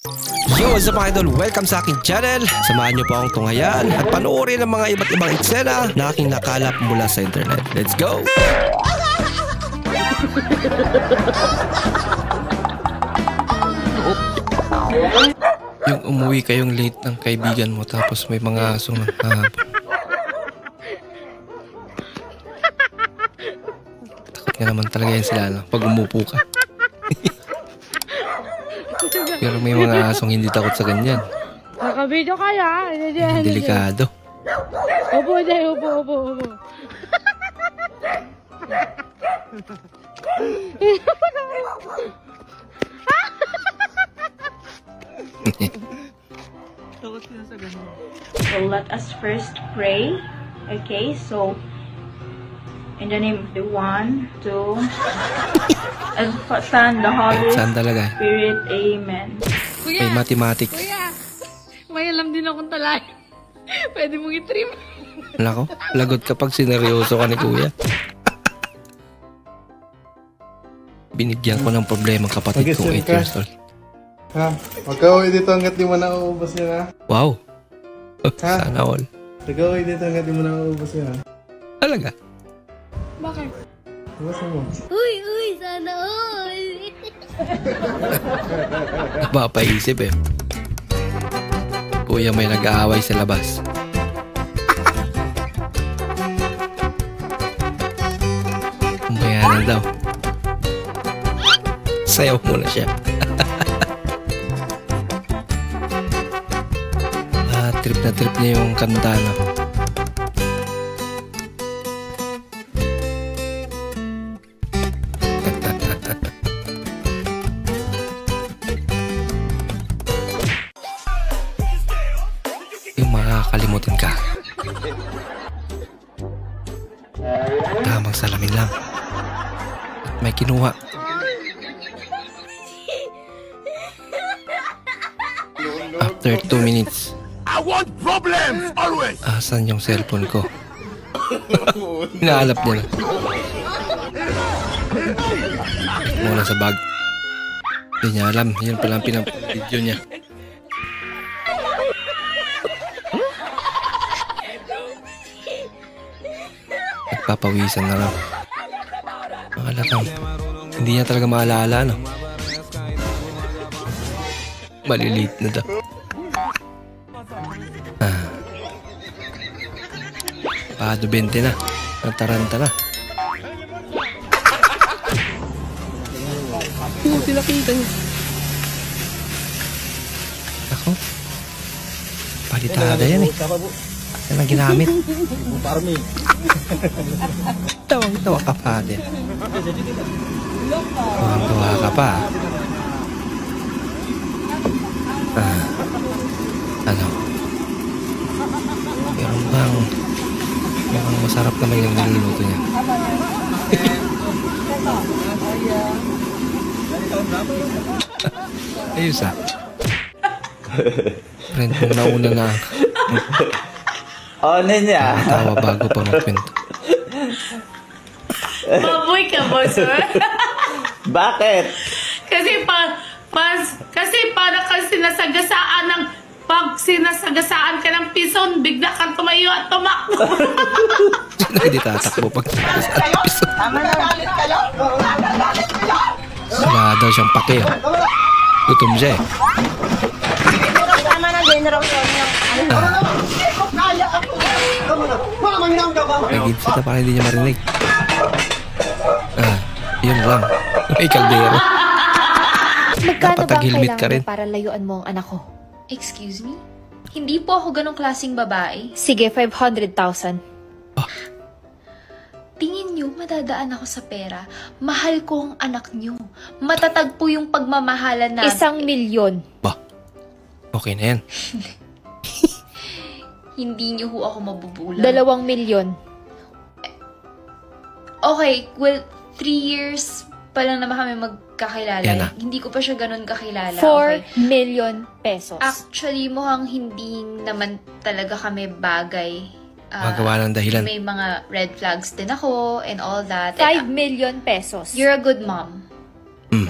Yo, what's up mga idol? Welcome sa aking channel. Samahan niyo po akong tunghayan at panoorin ang mga iba't ibang eksena na aking nakalap mula sa internet. Let's go! Yung umuwi kayong late ng kaibigan mo tapos may mga asong naghahabol. Takot nga naman talaga yan sila, no? Pag umupo ka. Pero may mga asong hindi takot sa ganyan. Nakabidyo kaya? Delikado. Upo dyan, upo. So let us first pray. Okay, so in the name of the One, Two, and Son, the Holy Saan talaga? Spirit. Amen. May mathematics. Kuya, may alam din akong talay. Pwede mong i-trim. Wala ko, lagot kapag sineryoso ka ni kuya. Binigyan ko ng problema kapatid kong 8 years old. Ha? Magkaway dito hanggat di mo nauubos yun, ha? Wow. Sana all. Magkaway dito hanggat di mo nauubos yun, ha? Talaga? Bakit? Ubusin mo. Uy, sana all. Napapaisip eh. Kuya, may nag-aaway sa labas. Umayanan daw. Sayaw muna siya. Trip na trip niya yung kanta, no? Yung makakalimutin ka. Tamang salamin lang. At may kinuha. After 2 minutes. I want problems always. Asan yung cellphone ko? Hinaalap niya na. Muna sa bag. Hindi niya alam. Yan pala ang pinag-video niya. Nagpapawisan na lang. Makalatang. Hindi niya talaga maalala, no? Malilit na daw. Pado 20 na. Nataranta na. Hindi nakita niya. Ako. Palitada yan eh. Yan ang ginamit. Tawang-tawa ka pa din. Tawang-tawa ka pa. Ano? Meron masarap naman yung niluluto niya. Ayos ah. Friend, kung nauna na. Ano niya? Tawa bago pa magkwento. Baboy ka ba, sir? Bakit? Kasi para kasi sinasagasaan ng pag sinasagasaan ka ng pison, bigla kang tumayo at tumakbo. Hindi tatakbo pag sinasagasaan. Wala daw siyang pake. Gutom siya eh. Tama na generation yung May gidsit na parang hindi niya marinig. Yun lang. May kaldero. Magkano ba ang Napatagilmit ka rin. kailangan para layuan mo ang anak ko? Excuse me? Hindi po ako ganong klaseng babae. Sige, 500,000. Tingin niyo, madadaan ako sa pera. Mahal ko ang anak niyo. Matatag po yung pagmamahalan na... 1,000,000. Ba? Okay na yan. Hindi niyo ho ako mabubulan. 2,000,000. Okay, well, 3 years pa lang naman kami magkakilala. Yan na. Hindi ko pa siya ganun kakilala. 4,000,000 pesos. Actually, mukhang hindi naman talaga kami bagay. Magawa ng dahilan. May mga red flags din ako and all that. 5,000,000 pesos. You're a good mom.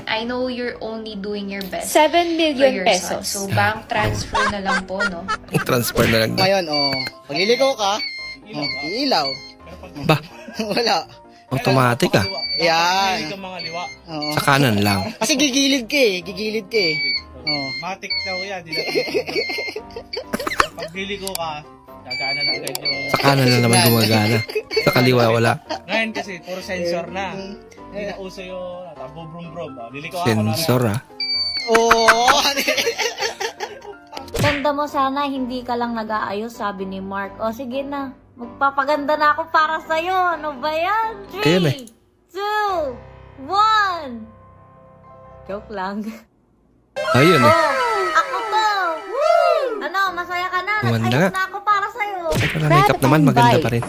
I know you're only doing your best 7 for million your son. pesos. So, bank transfer na lang po, no? Transfer na lang. Ngayon, pagliligaw ka, iilaw. Ba? Wala. Automatic ah. Yan. Sa kanan lang. Kasi gigilid ka eh. Matik daw yan. Pag liligo ka, gagana na agad yung... Sa kanan na naman gumagana. Sa kaliwa wala. Ngayon kasi, puro sensor na. Hindi na uso yung brum-brum. Liligo ako Sensor ah. Oo. Ganda mo sana, hindi ka lang nag-aayos, sabi ni Mark. O sige na, magpapaganda na ako para sa'yo. Ano ba yan? Ayan 3, 2, 1. Joke lang. Ayun eh. Ako to! Ano, masaya ka na? Gumanda Nag-ayos nga. na ako para sa'yo. Ito na makeup naman, maganda pa rin.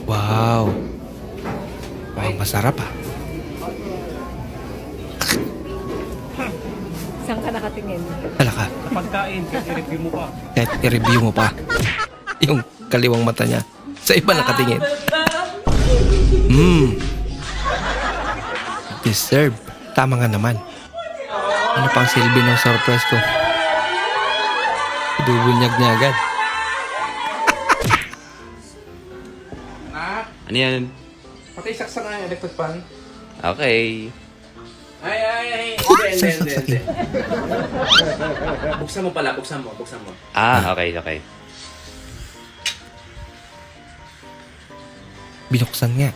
Wow. Mukhang masarap ah. Saan ka nakatingin? Hala ka. Pagkain, kahit i-review mo pa. Kahit i-review mo pa. Yung kaliwang mata niya. Sa iba nakatingin. Deserve. Tama nga naman. Ano pang silbi ng surprise ko? Ibubunyag niya agad. Ano yan? Pati saksa na yung electric fan. Okay. Ay. Hindi. Buksan mo pala, buksan mo. Okay. Binuksan nga.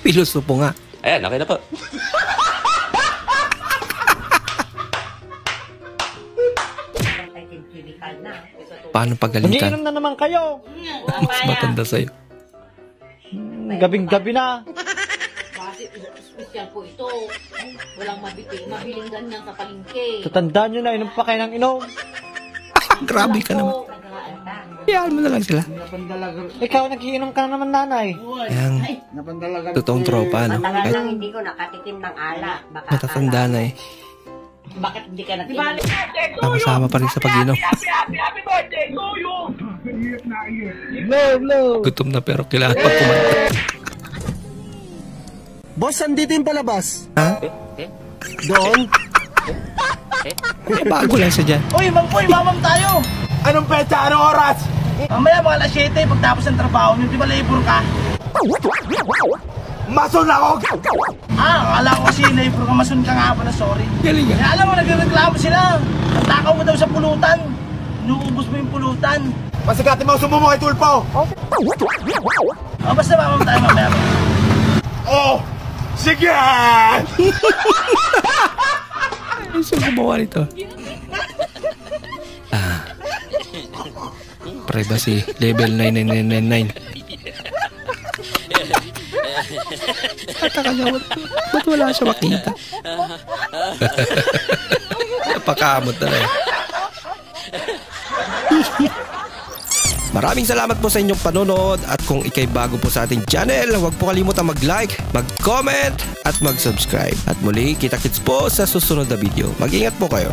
Pilosopo nga. Ayan, okay na po. Paano pagalitan? Mag-iinom na naman kayo. Mas matanda sa'yo. Gabing-gabi na. Kasi special po ito. Walang mabiling ganyan sa palengke. Tatandaan nyo na, inom pa kayo ng inom. Grabe ka naman. Hayaan mo na lang sila. Ikaw, nagiinom ka na naman, nanay. Yang totoong tropa, no? Kahit Hindi ko nakatikim ng alak. matatanda na eh. Bakit hindi ka natikim? Sama-sama pa rin sa pag-inom. Gutom na pero kailangan pa kumanta. Boss, andito yung palabas. Ha? Doon. Bago lang siya dyan. Uy, Mampoy, mamam tayo! Anong petsa? Anong oras? Mamaya mga alas 7, pagtapos ng trabaho nyo, di ba labor ka? Mason ako! Akala ko kasi labor ka, mason ka nga pala, sorry. Galing Kaya alam mo, nagreklamo sila. Natakaw mo daw sa pulutan. Inuubos mo yung pulutan. Pasagatin mo, sumo mo kay Tulpo! Basta mamam tayo mamaya. Oh! Sige! Saan gumawa nito? Privacy level 9999. Taka niya, ba't wala siya makita? Napakamot na rin. Maraming salamat po sa inyong panonood at kung ikay bago po sa ating channel, huwag po kalimutan mag-like, mag-comment at mag-subscribe. At muli, kita-kits po sa susunod na video. Mag-ingat po kayo.